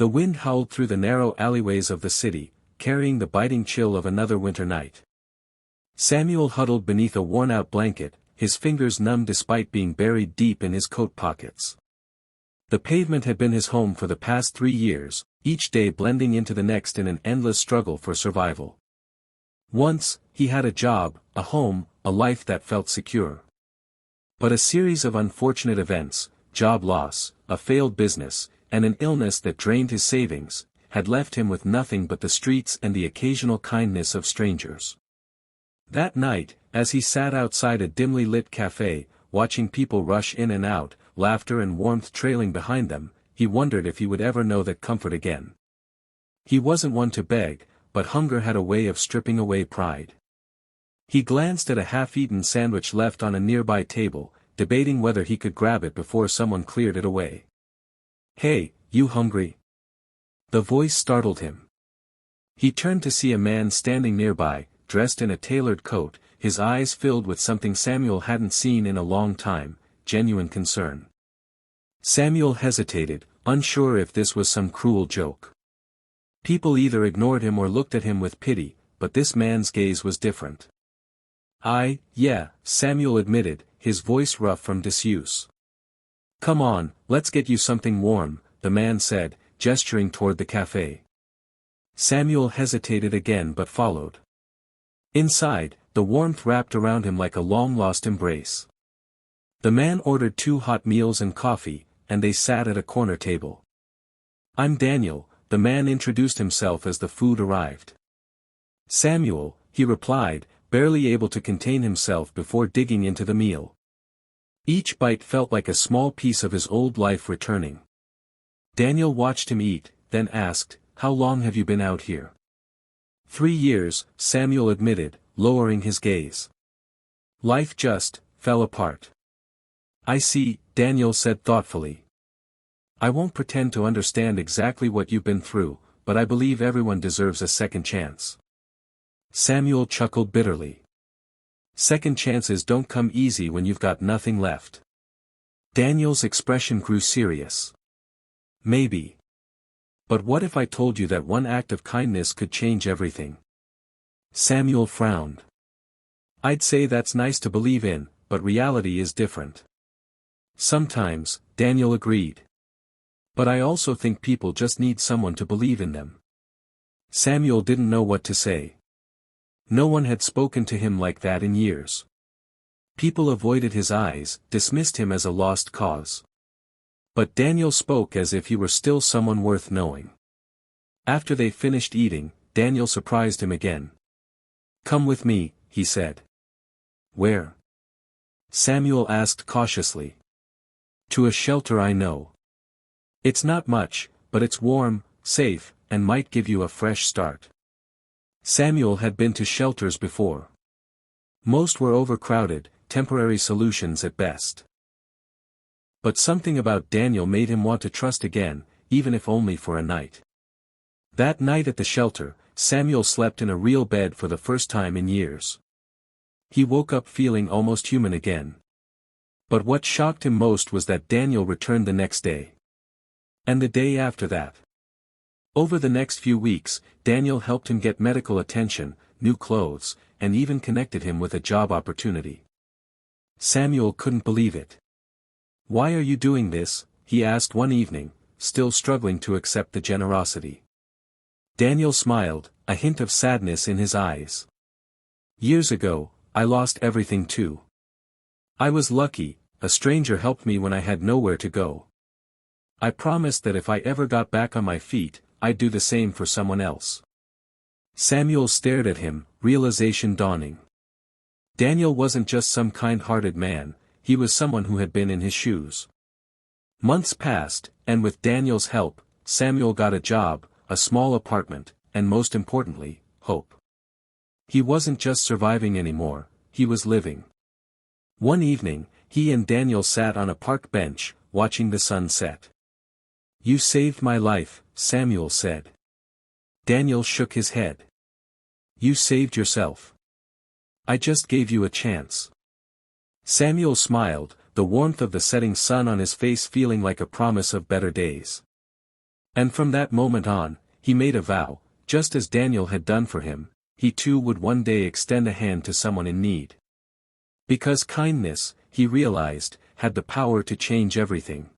The wind howled through the narrow alleyways of the city, carrying the biting chill of another winter night. Samuel huddled beneath a worn-out blanket, his fingers numb despite being buried deep in his coat pockets. The pavement had been his home for the past 3 years, each day blending into the next in an endless struggle for survival. Once, he had a job, a home, a life that felt secure. But a series of unfortunate events, job loss, a failed business, and an illness that drained his savings, had left him with nothing but the streets and the occasional kindness of strangers. That night, as he sat outside a dimly lit cafe, watching people rush in and out, laughter and warmth trailing behind them, he wondered if he would ever know that comfort again. He wasn't one to beg, but hunger had a way of stripping away pride. He glanced at a half-eaten sandwich left on a nearby table, debating whether he could grab it before someone cleared it away. "Hey, you hungry?" The voice startled him. He turned to see a man standing nearby, dressed in a tailored coat, his eyes filled with something Samuel hadn't seen in a long time, genuine concern. Samuel hesitated, unsure if this was some cruel joke. People either ignored him or looked at him with pity, but this man's gaze was different. Yeah, Samuel admitted, his voice rough from disuse. "Come on, let's get you something warm," the man said, gesturing toward the cafe. Samuel hesitated again but followed. Inside, the warmth wrapped around him like a long-lost embrace. The man ordered 2 hot meals and coffee, and they sat at a corner table. "I'm Daniel," the man introduced himself as the food arrived. "Samuel," he replied, barely able to contain himself before digging into the meal. Each bite felt like a small piece of his old life returning. Daniel watched him eat, then asked, "How long have you been out here?" 3 years, Samuel admitted, lowering his gaze. "Life just fell apart." "I see," Daniel said thoughtfully. "I won't pretend to understand exactly what you've been through, but I believe everyone deserves a second chance." Samuel chuckled bitterly. "Second chances don't come easy when you've got nothing left." Daniel's expression grew serious. "Maybe. But what if I told you that one act of kindness could change everything?" Samuel frowned. "I'd say that's nice to believe in, but reality is different." "Sometimes," Daniel agreed. "But I also think people just need someone to believe in them." Samuel didn't know what to say. No one had spoken to him like that in years. People avoided his eyes, dismissed him as a lost cause. But Daniel spoke as if he were still someone worth knowing. After they finished eating, Daniel surprised him again. "Come with me," he said. "Where?" Samuel asked cautiously. "To a shelter I know. It's not much, but it's warm, safe, and might give you a fresh start." Samuel had been to shelters before. Most were overcrowded, temporary solutions at best. But something about Daniel made him want to trust again, even if only for a night. That night at the shelter, Samuel slept in a real bed for the first time in years. He woke up feeling almost human again. But what shocked him most was that Daniel returned the next day. And the day after that. Over the next few weeks, Daniel helped him get medical attention, new clothes, and even connected him with a job opportunity. Samuel couldn't believe it. "Why are you doing this?" he asked one evening, still struggling to accept the generosity. Daniel smiled, a hint of sadness in his eyes. "Years ago, I lost everything too. I was lucky, a stranger helped me when I had nowhere to go. I promised that if I ever got back on my feet, I'd do the same for someone else." Samuel stared at him, realization dawning. Daniel wasn't just some kind-hearted man, he was someone who had been in his shoes. Months passed, and with Daniel's help, Samuel got a job, a small apartment, and most importantly, hope. He wasn't just surviving anymore, he was living. One evening, he and Daniel sat on a park bench, watching the sun set. "You saved my life," Samuel said. Daniel shook his head. "You saved yourself. I just gave you a chance." Samuel smiled, the warmth of the setting sun on his face feeling like a promise of better days. And from that moment on, he made a vow, just as Daniel had done for him, he too would one day extend a hand to someone in need. Because kindness, he realized, had the power to change everything.